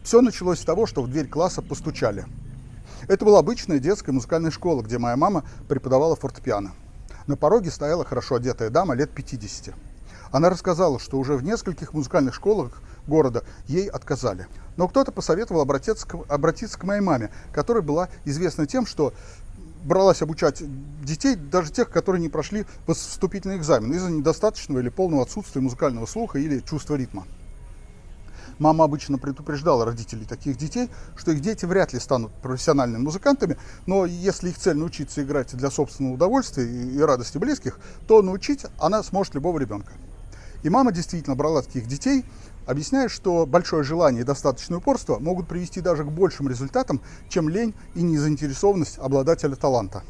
Все началось с того, что в дверь класса постучали. Это была обычная детская музыкальная школа, где моя мама преподавала фортепиано. На пороге стояла хорошо одетая дама лет 50. Она рассказала, что уже в нескольких музыкальных школах города ей отказали. Но кто-то посоветовал обратиться к моей маме, которая была известна тем, что бралась обучать детей, даже тех, которые не прошли вступительный экзамен из-за недостаточного или полного отсутствия музыкального слуха или чувства ритма. Мама обычно предупреждала родителей таких детей, что их дети вряд ли станут профессиональными музыкантами, но если их цель научиться играть для собственного удовольствия и радости близких, то научить она сможет любого ребенка. И мама действительно брала таких детей, объясняя, что большое желание и достаточное упорство могут привести даже к большим результатам, чем лень и незаинтересованность обладателя таланта.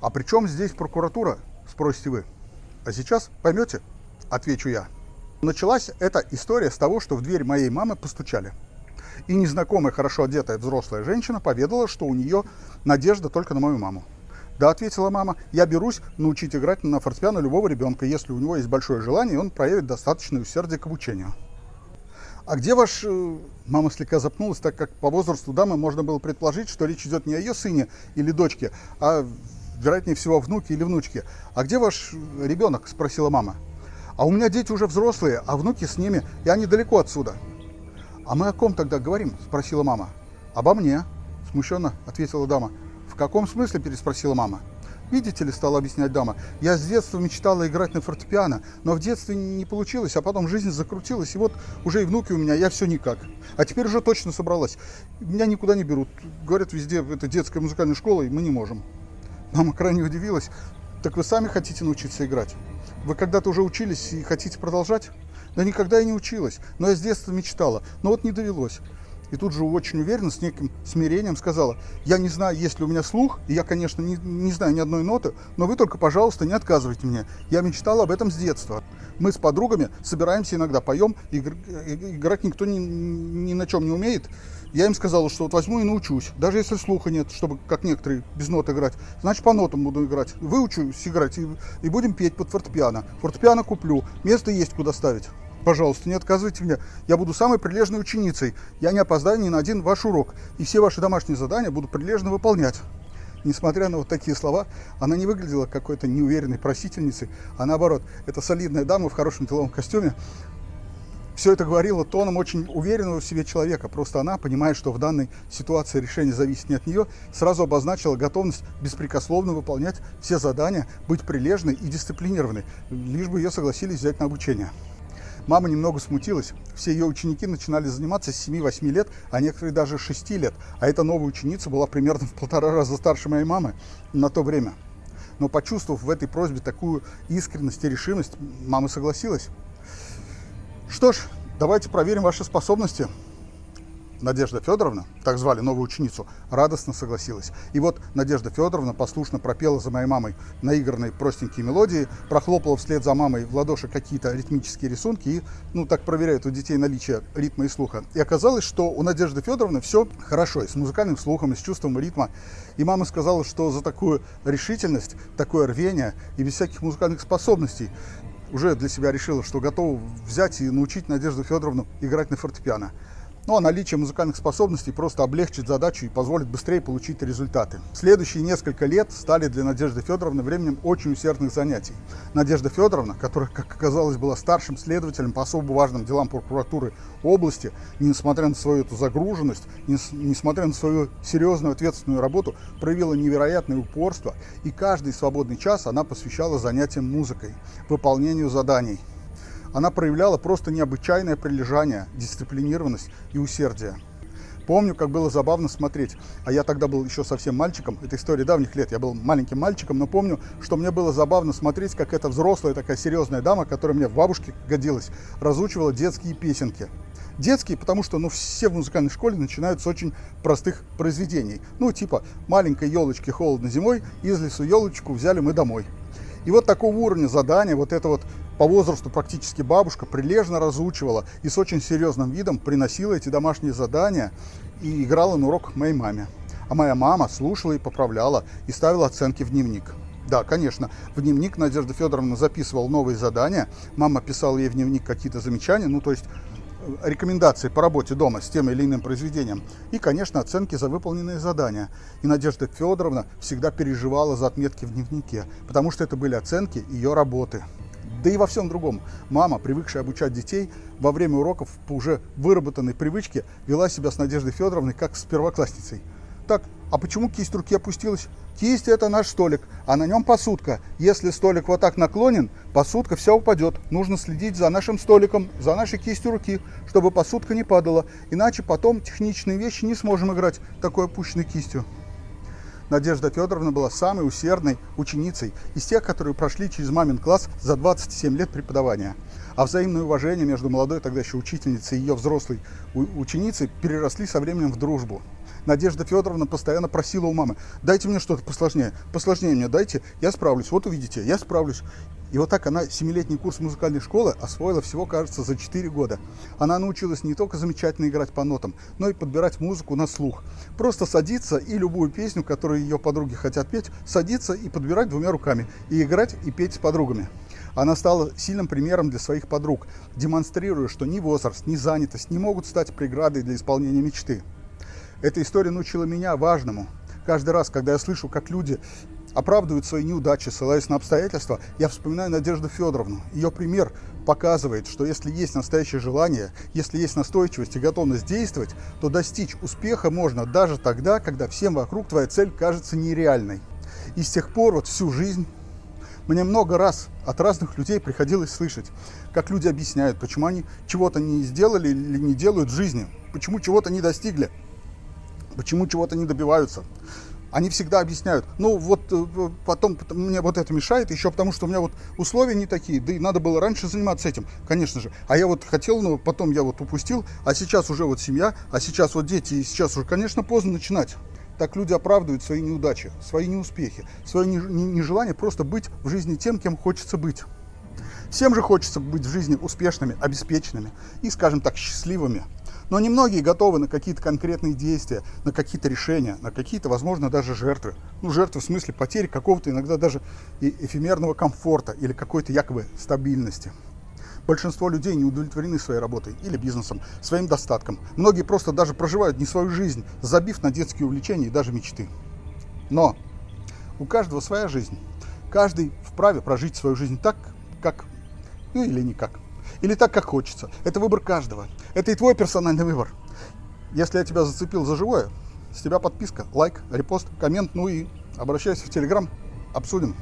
А при чем здесь прокуратура, спросите вы? А сейчас поймете, отвечу я. Началась эта история с того, что в дверь моей мамы постучали. И незнакомая, хорошо одетая взрослая женщина поведала, что у нее надежда только на мою маму. «Да», — ответила мама, — «я берусь научить играть на фортепиано любого ребенка, если у него есть большое желание, и он проявит достаточное усердие к обучению». «А где ваш...» Мама слегка запнулась, так как по возрасту дамы можно было предположить, что речь идет не о ее сыне или дочке, а, вероятнее всего, о внуке или внучке. «А где ваш ребенок?» — спросила мама. «А у меня дети уже взрослые, а внуки с ними, и они далеко отсюда». «А мы о ком тогда говорим?» — спросила мама. «Обо мне», — смущенно ответила дама. «В каком смысле?» — переспросила мама. «Видите ли», — стала объяснять дама, — «я с детства мечтала играть на фортепиано, но в детстве не получилось, а потом жизнь закрутилась, и вот уже и внуки у меня, я все никак. А теперь уже точно собралась. Меня никуда не берут. Говорят, везде это детская музыкальная школа, и мы не можем». Мама крайне удивилась. «Так вы сами хотите научиться играть? Вы когда-то уже учились и хотите продолжать?» «Да никогда я не училась, но я с детства мечтала, но вот не довелось». И тут же очень уверенно, с неким смирением сказала: «Я не знаю, есть ли у меня слух, и я, конечно, не знаю ни одной ноты, но вы только, пожалуйста, не отказывайте мне. Я мечтала об этом с детства. Мы с подругами собираемся иногда, поем, играть никто ни на чем не умеет. Я им сказала, что вот возьму и научусь, даже если слуха нет, чтобы, как некоторые, без нот играть. Значит, по нотам буду играть. Выучусь играть и будем петь под фортепиано. Фортепиано куплю, место есть куда ставить. Пожалуйста, не отказывайте мне. Я буду самой прилежной ученицей. Я не опоздаю ни на один ваш урок. И все ваши домашние задания буду прилежно выполнять». Несмотря на вот такие слова, она не выглядела какой-то неуверенной просительницей, а наоборот, эта солидная дама в хорошем деловом костюме все это говорила тоном очень уверенного в себе человека. Просто она, понимая, что в данной ситуации решение зависит не от нее, сразу обозначила готовность беспрекословно выполнять все задания, быть прилежной и дисциплинированной, лишь бы ее согласились взять на обучение. Мама немного смутилась. Все ее ученики начинали заниматься с 7-8 лет, а некоторые даже с 6 лет. А эта новая ученица была примерно в 1,5 раза старше моей мамы на то время. Но почувствовав в этой просьбе такую искренность и решимость, мама согласилась. «Что ж, давайте проверим ваши способности». Надежда Федоровна, так звали новую ученицу, радостно согласилась. И вот Надежда Федоровна послушно пропела за моей мамой наигранные простенькие мелодии, прохлопала вслед за мамой в ладоши какие-то ритмические рисунки и, так проверяют у детей наличие ритма и слуха. И оказалось, что у Надежды Федоровны все хорошо, и с музыкальным слухом, и с чувством ритма. И мама сказала, что за такую решительность, такое рвение и без всяких музыкальных способностей уже для себя решила, что готова взять и научить Надежду Федоровну играть на фортепиано. Ну а наличие музыкальных способностей просто облегчит задачу и позволит быстрее получить результаты. Следующие несколько лет стали для Надежды Федоровны временем очень усердных занятий. Надежда Федоровна, которая, как оказалось, была старшим следователем по особо важным делам прокуратуры области, несмотря на свою эту загруженность, несмотря на свою серьезную ответственную работу, проявила невероятное упорство, и каждый свободный час она посвящала занятиям музыкой, выполнению заданий. Она проявляла просто необычайное прилежание, дисциплинированность и усердие. Помню, как было забавно смотреть, а я тогда был еще совсем мальчиком, это история давних лет, я был маленьким мальчиком, но помню, что мне было забавно смотреть, как эта взрослая такая серьезная дама, которая мне в бабушке годилась, разучивала детские песенки. Детские, потому что все в музыкальной школе начинают с очень простых произведений. Типа «Маленькой елочке холодно зимой, из лесу елочку взяли мы домой». И вот такого уровня задания, вот это вот по возрасту практически бабушка прилежно разучивала и с очень серьезным видом приносила эти домашние задания и играла на урок моей маме. А моя мама слушала и поправляла, и ставила оценки в дневник. Да, конечно, в дневник Надежда Федоровна записывала новые задания, мама писала ей в дневник какие-то замечания, то есть рекомендации по работе дома с тем или иным произведением и, конечно, оценки за выполненные задания. И Надежда Федоровна всегда переживала за отметки в дневнике, потому что это были оценки ее работы. Да и во всем другом. Мама, привыкшая обучать детей, во время уроков по уже выработанной привычке вела себя с Надеждой Федоровной как с первоклассницей. Так, а почему кисть руки опустилась? Кисть — это наш столик, а на нем посудка. Если столик вот так наклонен, посудка вся упадет. Нужно следить за нашим столиком, за нашей кистью руки, чтобы посудка не падала. Иначе потом техничные вещи не сможем играть такой опущенной кистью. Надежда Федоровна была самой усердной ученицей из тех, которые прошли через мамин класс за 27 лет преподавания. А взаимное уважение между молодой тогда еще учительницей и ее взрослой ученицей переросли со временем в дружбу. Надежда Федоровна постоянно просила у мамы: дайте мне что-то посложнее, посложнее мне дайте, я справлюсь, вот увидите, я справлюсь. И вот так она 7-летний курс музыкальной школы освоила всего, кажется, за 4 года. Она научилась не только замечательно играть по нотам, но и подбирать музыку на слух. Просто садиться и любую песню, которую ее подруги хотят петь, садиться и подбирать двумя руками, и играть, и петь с подругами. Она стала сильным примером для своих подруг, демонстрируя, что ни возраст, ни занятость не могут стать преградой для исполнения мечты. Эта история научила меня важному. Каждый раз, когда я слышу, как люди оправдывают свои неудачи, ссылаясь на обстоятельства, я вспоминаю Надежду Федоровну. Ее пример показывает, что если есть настоящее желание, если есть настойчивость и готовность действовать, то достичь успеха можно даже тогда, когда всем вокруг твоя цель кажется нереальной. И с тех пор, вот всю жизнь, мне много раз от разных людей приходилось слышать, как люди объясняют, почему они чего-то не сделали или не делают в жизни, почему чего-то не достигли, почему чего-то не добиваются. Они всегда объясняют: ну вот потом мне вот это мешает, еще потому что у меня вот условия не такие, да и надо было раньше заниматься этим, конечно же. А я вот хотел, но потом я вот упустил, а сейчас уже вот семья, а сейчас вот дети, и сейчас уже, конечно, поздно начинать. Так люди оправдывают свои неудачи, свои неуспехи, свое нежелание просто быть в жизни тем, кем хочется быть. Всем же хочется быть в жизни успешными, обеспеченными и, скажем так, счастливыми. Но немногие готовы на какие-то конкретные действия, на какие-то решения, на какие-то, возможно, даже жертвы. Ну, жертвы в смысле потери какого-то иногда даже и эфемерного комфорта или какой-то якобы стабильности. Большинство людей не удовлетворены своей работой или бизнесом, своим достатком. Многие просто даже проживают не свою жизнь, забив на детские увлечения и даже мечты. Но у каждого своя жизнь. Каждый вправе прожить свою жизнь так, как, ну или никак. Или так, как хочется. Это выбор каждого. Это и твой персональный выбор. Если я тебя зацепил за живое, с тебя подписка, лайк, репост, коммент, ну и обращайся в Телеграм, обсудим.